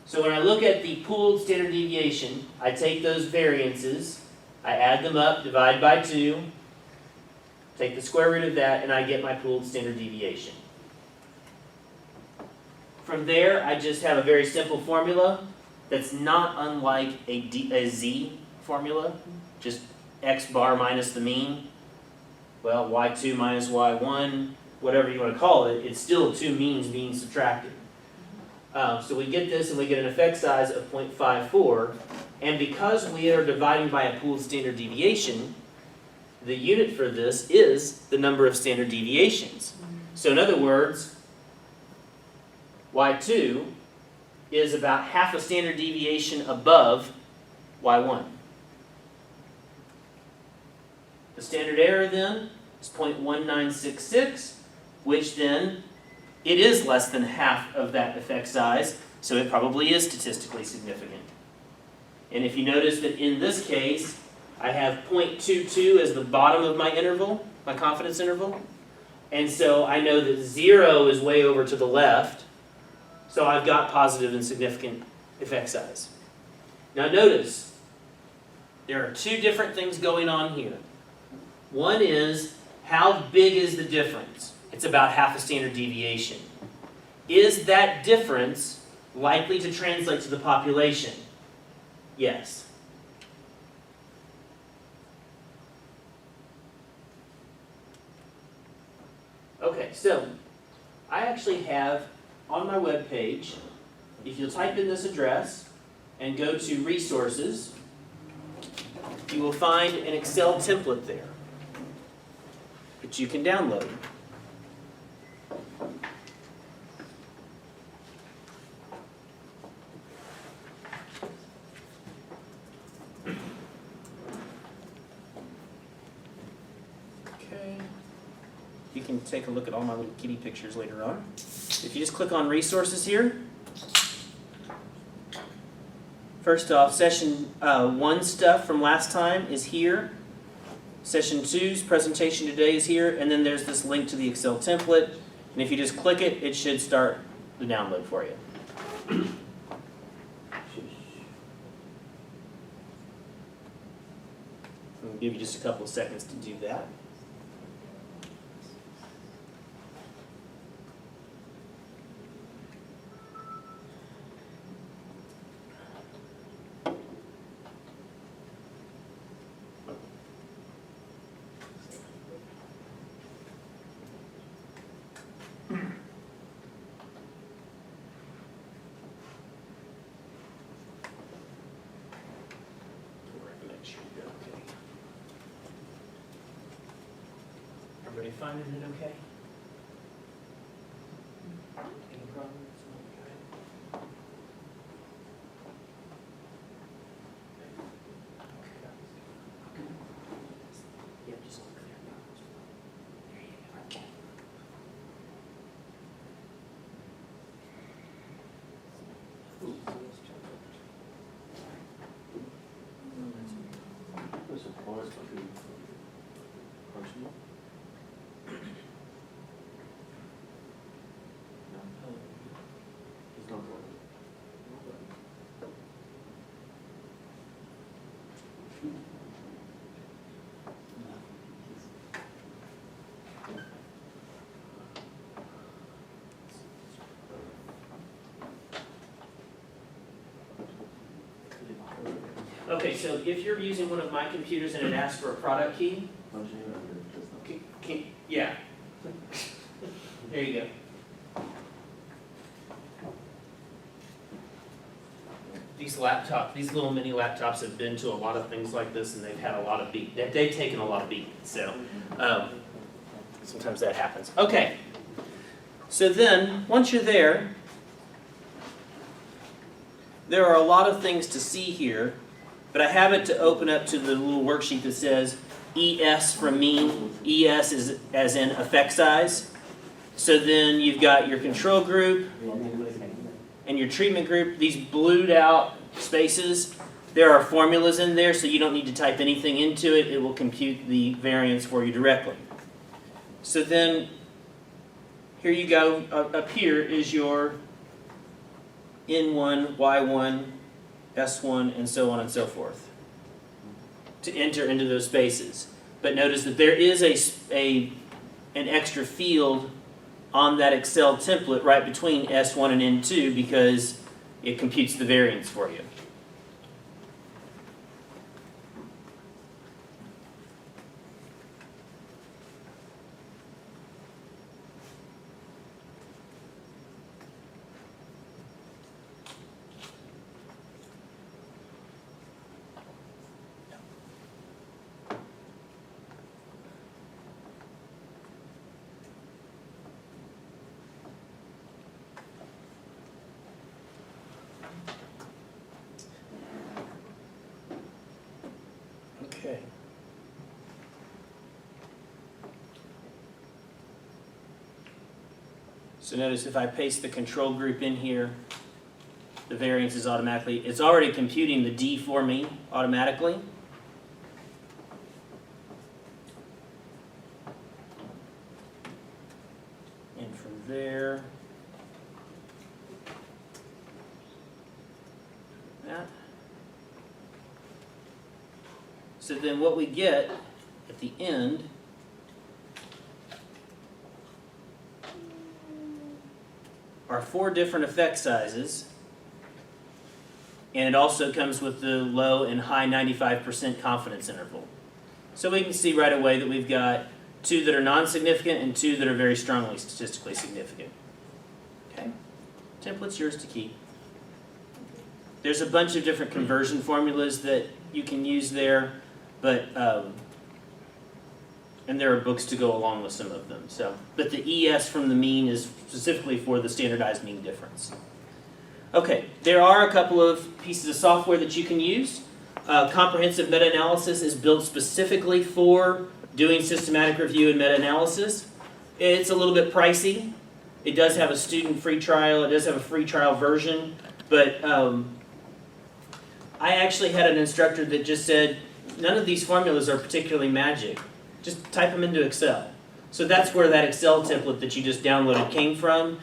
So when I look at the pooled standard deviation, I take those variances, I add them up, divide by 2, take the square root of that, and I get my pooled standard deviation. From there, I just have a very simple formula that's not unlike a Z formula, just X bar minus the mean. Well, Y2 minus Y1, whatever you want to call it, it's still two means being subtracted. So we get this and we get an effect size of 0.54, and because we are dividing by a pooled standard deviation, the unit for this is the number of standard deviations. So in other words, Y2 is about half a standard deviation above Y1. The standard error then is 0.1966, which then it is less than half of that effect size, so it probably is statistically significant. And if you notice that in this case, I have 0.22 as the bottom of my interval, my confidence interval, and so I know that 0 is way over to the left, so I've got positive and significant effect size. Now notice, there are two different things going on here. One is, how big is the difference? It's about half a standard deviation. Is that difference likely to translate to the population? Yes. Okay, so I actually have on my web page, if you'll type in this address and go to resources, you will find an Excel template there that you can download. Okay. You can take a look at all my little kitty pictures later on. If you just click on resources here, first off, session 1 stuff from last time is here. Session 2's presentation today is here, and then there's this link to the Excel template, and if you just click it, it should start the download for you. I'll give you just a couple of seconds to do that. Everybody finding it okay? Any problems? Yep, just look there. There you go. There's a pause for the personal. There's no pause. Okay, so if you're using one of my computers and it asks for a product key, yeah. There you go. These little mini laptops have been to a lot of things like this, and they've had a lot of they've taken a lot of beat, so sometimes that happens. Okay, So then, once you're there are a lot of things to see here, but I have it to open up to the little worksheet that says ES from mean. ES is as in effect size. So then you've got your control group and your treatment group. These blued out spaces, there are formulas in there, so you don't need to type anything into it. It will compute the variance for you directly. So then, here you go. Up here is your N1, Y1, S1, and so on and so forth to enter into those spaces. But notice that there is an extra field on that Excel template right between S1 and N2 because it computes the variance for you. Okay. So notice if I paste the control group in here, the variance is automatically, it's already computing the D for me automatically. And from there, that. So then what we get at the end are 4 different effect sizes, and it also comes with the low and high 95% confidence interval. So we can see right away that we've got 2 that are non-significant and 2 that are very strongly statistically significant. Okay? Template's yours to keep. There's a bunch of different conversion formulas that you can use there, but and there are books to go along with some of them. So, but the ES from the mean is specifically for the standardized mean difference. Okay, there are a couple of pieces of software that you can use. Comprehensive meta-analysis is built specifically for doing systematic review and meta-analysis. It's a little bit pricey. It does have a student free trial. It does have a free trial version, but I actually had an instructor that just said, none of these formulas are particularly magic. Just type them into Excel. So that's where that Excel template that you just downloaded came from.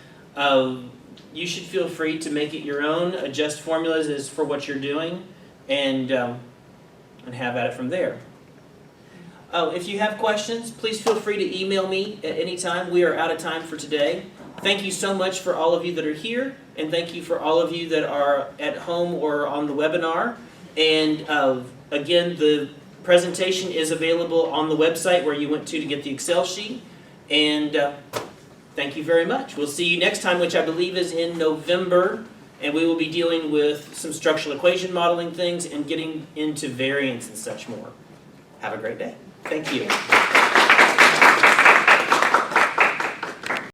You should feel free to make it your own, adjust formulas as for what you're doing, and have at it from there. If you have questions, please feel free to email me at any time. We are out of time for today. Thank you so much for all of you that are here, and thank you for all of you that are at home or on the webinar. And again, the presentation is available on the website where you went to get the Excel sheet. And thank you very much. We'll see you next time, which I believe is in November. And we will be dealing with some structural equation modeling things and getting into variance and such more. Have a great day. Thank you.